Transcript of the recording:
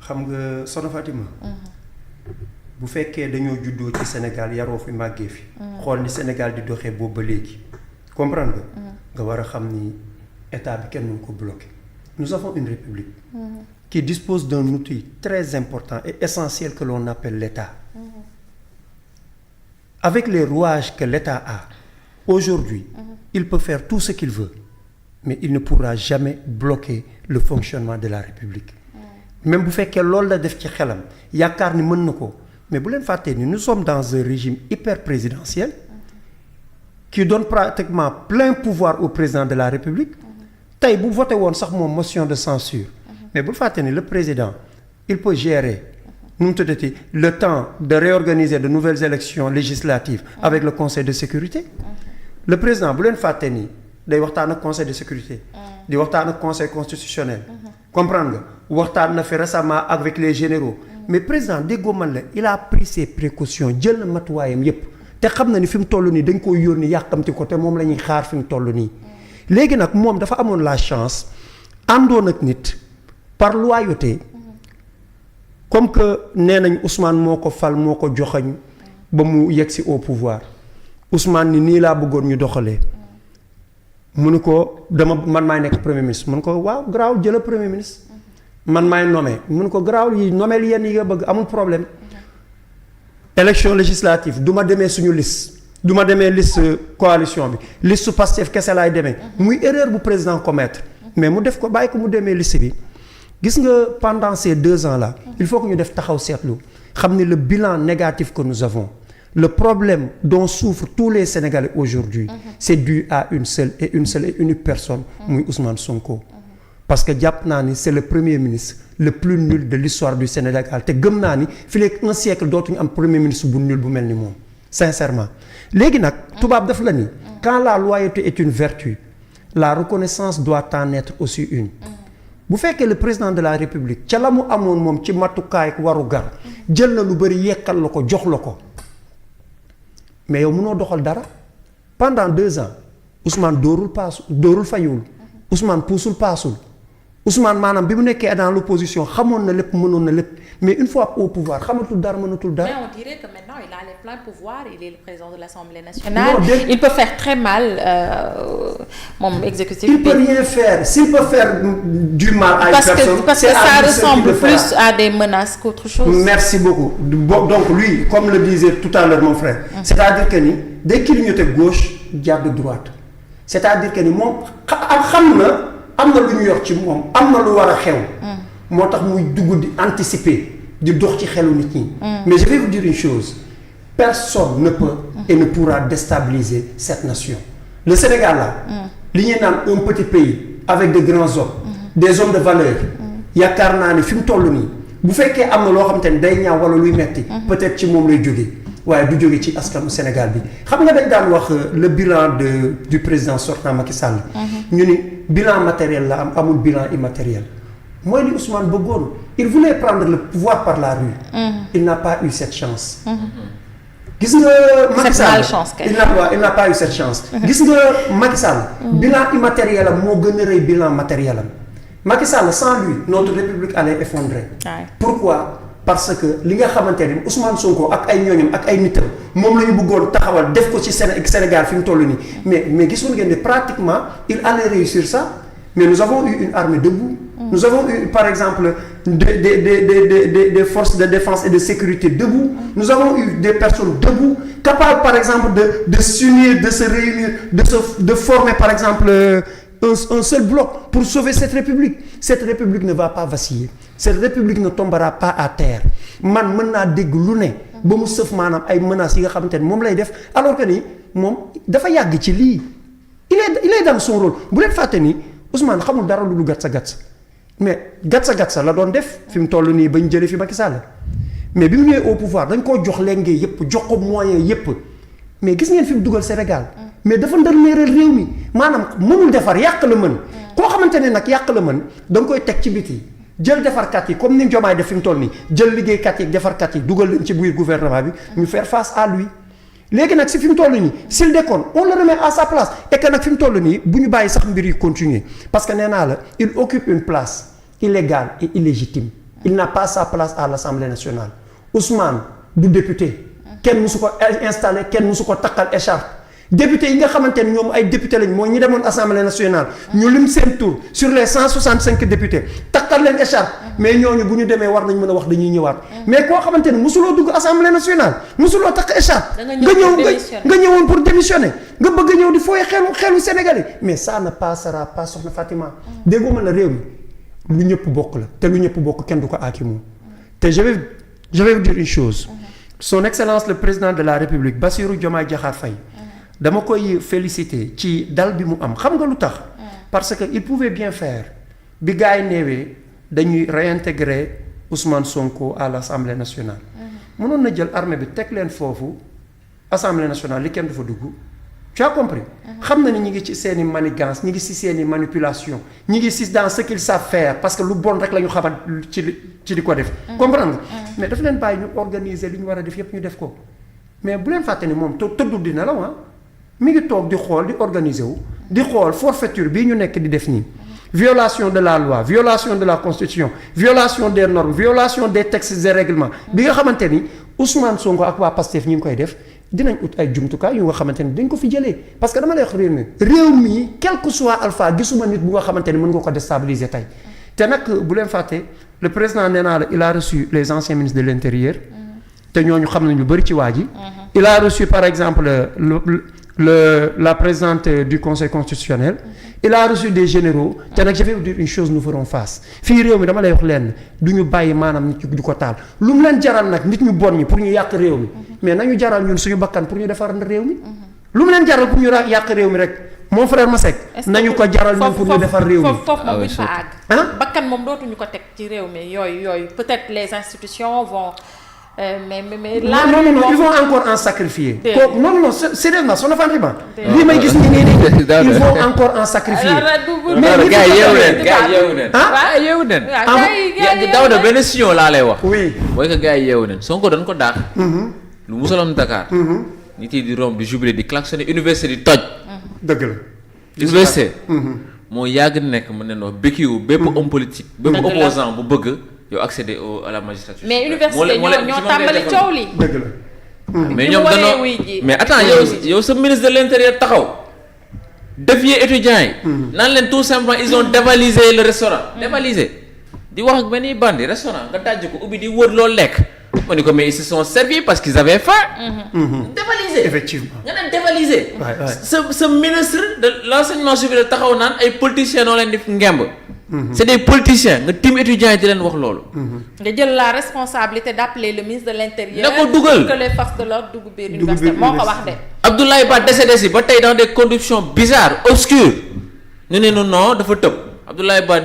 xam nga Soxna Fatima. bu fekkee dañoo juddoo ci Sénégal yaroo fi màggee fi. xool ni Sénégal di doxee boobu ba léegi. comprendre nga war a xam ni état bi kenn mënu ko bloquer. nous avons une république. qui dispose d'un outil très important et essentiel que l'on appelle l'État. Avec les rouages que l'État a aujourd'hui, il peut faire tout ce qu'il veut, mais il ne pourra jamais bloquer le fonctionnement de la République. Même bu fekkee loolu la def ci xelam yaakaar ni mën na ko mais bu leen fàttee ni nous sommes dans un régime hyper présidentiel qui donne pratiquement plein pouvoir au président de la République. tey bu voté woon sax moom motion de censure mais bul fàtte ni le président il peut gérer nu mu tuddati le temps de réorganiser de nouvelles élections législatives avec le conseil de sécurité. Le président bu leen fàtte ni day waxtaan ak conseil de sécurité. di waxtaan ak conseil constitutionnel. comprendre nga waxtaan na fi récemment avec les généraux. mais président déggoo man la il a pris ses précautions jël na matuwaayam yépp te xam na ni fi mu toll nii dañ koy yónni yàqamti ko te moom la ñuy xaar fi mu toll nii. léegi nag moom dafa amoon la chance àndoon ak nit par loyauté comme que nee nañ Ousmane moo ko fal moo ko joxañ ba mu yegg si au pouvoir Ousmane ni nii laa bëggoon ñu doxalee mu ne ko man maay nekk premier ministre mu ne ko waaw garaaw jëla premier ministre man maay nommé mu ne ko garaaw yi nommé yenn yi nga bëgg amul problème. élection législative du ma demee suñu liste du ma demee liste coalition bi liste Pastef kese laay demee muy erreur bu président commettre mais mu def ko bàyyi ko mu demee liste bi gis nga pendant ces 2 ans là il faut que ñu def taxaw seetlu xam ni le bilan négatif que nous avons le problème dont souffrent tous les Sénégalais aujourd'hui c'est dû à une seule et unique personne muy Ousmane Sonko parce que jàpp naa ni c'est le premier ministre le plus nul de l'histoire du Sénégal te gëm naa ni fii léegi un siècle dootuñu am premier ministre bu nul bu mel ni moom sincèrement léegi nag tubaab daf la ni quand la loyauté est une vertu la reconnaissance doit en être aussi une bu fekkee le président de la République ca la mu amoon moom ci matukaay waru gar jël na lu bari yekkal la ko jox la ko mais yow mënoo doxal dara pendant 2 ans Ousmane dóorul fayul Ousmane puusul paasul Ousmane maanaam bi mu nekkee dans l'opposition xamoon na lépp mënoon na lépp mais une fois au pouvoir xamatul dara mënatul dara. mais on dirait que maintenant il a les pleins pouvoirs il est le président de l'Assemblée nationale. Il peut faire très mal moom exécutif. Il peut rien faire s'il peut faire du mal à une personne. parce que ça ressemble plus à des menaces qu'autre chose. Merci beaucoup donc lui comme le disait tout à l'heure mon frère. c'est-à-dire que ni day clignoter gauche jàdd droite c'est-à-dire que ni moom xam na. am na lu ñu yor ci moom am na lu war a xew. moo tax muy dugg di anticiper di dox ci xelu nit ñi. mais je vais vous dire une chose personne ne peut et ne pourra déstabiliser cette nation. le Sénégal là. li ñuy naan un petit pays avec de grands hommes. des hommes de valeur. yaakaar naa ni fi mu toll nii bu fekkee am na loo xam te ne day ñaaw wala luy metti peut-être ci moom lay jógee waaye du jóge ci askanu Sénégal bi xam nga dañ daan wax le bilan du président sortant Macky Sall. ñu ni bilan matériel la amul bilan immatériel mooy li Ousmane bëggoon il voulait prendre le pouvoir par la rue. Il n'a pas eu cette chance. gis nga Macky Sall il n'a pas eu cette chance. gis nga Macky Sall. bilan immatériel am moo gën a rëy bilan matériel am Macky Sall sans lui notre république allait effondrer. Pourquoi? Parce que li nga xamante ni Ousmane Sonko ak ay ñooñam ak ay nitam moom la ñu bëggoon taxawal def ko ci Sénégal fi mu toll nii mais gisoon ngeen ne pratiquement il allait réussir ça mais nous avons eu une armée debout. Nous avons eu par exemple des forces de défense et de sécurité debout. Nous avons eu des personnes debout capables par exemple de s'unir, de se réunir, de former par exemple un seul bloc pour sauver cette république. Cette république ne va pas vaciller. Cette république ne tombera pas à terre. Man mën naa dégg lu ne ba mu sëf maanaam ay menaces yi nga xamante ne moom lay def alors que ni moom dafa yàgg ci lii il est dans son rôle bu leen fàtte ni Ousmane xamul dara lu gatsa mais gatsa la doon def fi mu toll nii bañ jëlee fi Macky Sall mais bi mu ñëwee au pouvoir dañ koo jox lenge yépp jox ko moyen yépp mais gis ngeen fi mu dugal Sénégal mais dafa ndërmeeral réew mi maanaam mënul defar yàq la mën koo xamante ne nag yàq la mën da nga koy teg ci biti jël defarkat yi comme ni Diomaye def fi mu toll nii jël liggéeykat yi defarkat yi dugal leen ci biir gouvernement bi ñu faire face à lui léegi nag si fi mu toll nii s'il déconne on le remet à sa place et que nag fi mu toll nii bu ñu bàyyi sax mbir yi continuer parce que nee naa la il occupe une place illégale et illégitime il n'a pas sa place à l'Assemblée nationale. Ousmane du député. kenn musu ko installé kenn musu ko takkal écharpe. député yi nga xamante ne ñoom ay député lañ mooy ñi demoon assemblée nationale. ñu lim seen tour sur les 165 députés takkal leen écharpe. mais ñooñu bu ñu demee war nañ mën a wax dañuy ñëwaat. mais koo xamante ne musuloo dugg assemblée nationale musuloo takk écharpe. nga ñëwoon pour démissionner. nga bëgg a ñëw di fooy xelu Sénégalais mais ça ne passera pas soxna Fatima. déggoo ma la réew mi lu ñëpp bokk la te lu ñëpp bokk kenn du ko aakimoo te je vais vous dire une chose. son excellence le président de la république Bassirou Diomaye Diakhar Faye. dama koy féliciter ci dal bi mu am xam nga lu tax. parce que il pouvait bien faire bi gars yi neewee dañuy réintégrer Ousmane Sonko à l'Assemblée nationale. mënoon na jël armée bi teg leen foofu Assemblée nationale li kenn du fa dugg. tu as compris. xam na ni ñi ngi ci seeni manigance ñi ngi ci seeni manipulation ñi ngi ci dans ce qu'ils savent faire parce que lu bon rek la ñu xamal ci di ko def. comprendre nga mais daf leen bàyyi ñu organiser li ñu war a def yépp ñu def ko mais bu leen fàtte ni moom tëddul dina la mi ngi toog di xool di organiser wu di xool forfaiture bii ñu nekk di def nii. violation de la loi violation de la constitution violation des normes violation des textes et règlements bi nga xamante ni Ousmane Sonko ak waa Pastef ñi ngi koy def. dinañ ut ay jumtukaay yu nga xamante ni dañ ko fi jëlee parce que dama lay wax réew mi quel que soit alpha gisuma nit bu nga xamante ni mën nga ko déstabiliser tey te nag bu leen fàtte le président nee naa la il a reçu les anciens ministres de l'intérieur te ñooñu xam nañ lu bëri ci waa ji il a reçu par exemple la présidente du conseil constitutionnel il a reçu des généraux te nag je vais vous dire une chose nous ferons face fii réew mi dama lay wax lenn du ñu bàyyi maanaam nit du ko taal lu mu leen jaral nag nit ñu bon ñi pour ñu yàq réew mi mais nañu jaral ñun suñu bakkan pour ñu defar réew mi lu mu leen jaral pour ñu yàq réew mi rek mon frère Masek nañu ko jaral ñun pour ñu defar réew mi foofu moom buñ fa àgg bakkan moom dootuñu ko teg ci réew mi yooyu peut-être les institutions vont mais là non ils vont encore en sacrifier non sérieusement son enfant lii may gis nii ils vont encore en sacrifier mais gars yeewu nen Daouda benn sion laa lay wax oui mooy que gars yi yeewu nen Sonko dañ ko daax lu musalam Dakar nit yi di romb di jubilé di klaxonné université di toj dëgg la université moo yàgg nekk mën nañ wax békiwu bépp homme politique bépp opposant bu bëgg yow accéder à la magistrature. mais université ñoo tàmbali coow li. dëgg la. mais ñoom danoo mais attends yow sa ministre de l'intérieur taxaw défier étudiants yi. naan leen tout simplement ils ont dévalisé le restaurant. dévalisé di wax ak benn bandi restaurant nga dajj ko ubbi di wër loolu lekk. ma ni ko mais ils se sont servis parce qu'ils avaient faim. dévalisé effectivement. nga naan dévalisé. sa ministre de l'enseignement supérieur taxaw naan ay politiciens noo leen di ngemb. c'est des politiciens nga tim étudiants yi di leen wax loolu. nga jël la responsabilité d'appeler le ministre de l'intérieur. na ko dugal que les forces de l'ordre dugg biir université moo ko wax de. Abdoulaye Ba décédé si ba tey dans des conditions bizarres obscures ñu ne non dafa tëb Abdoulaye Ba.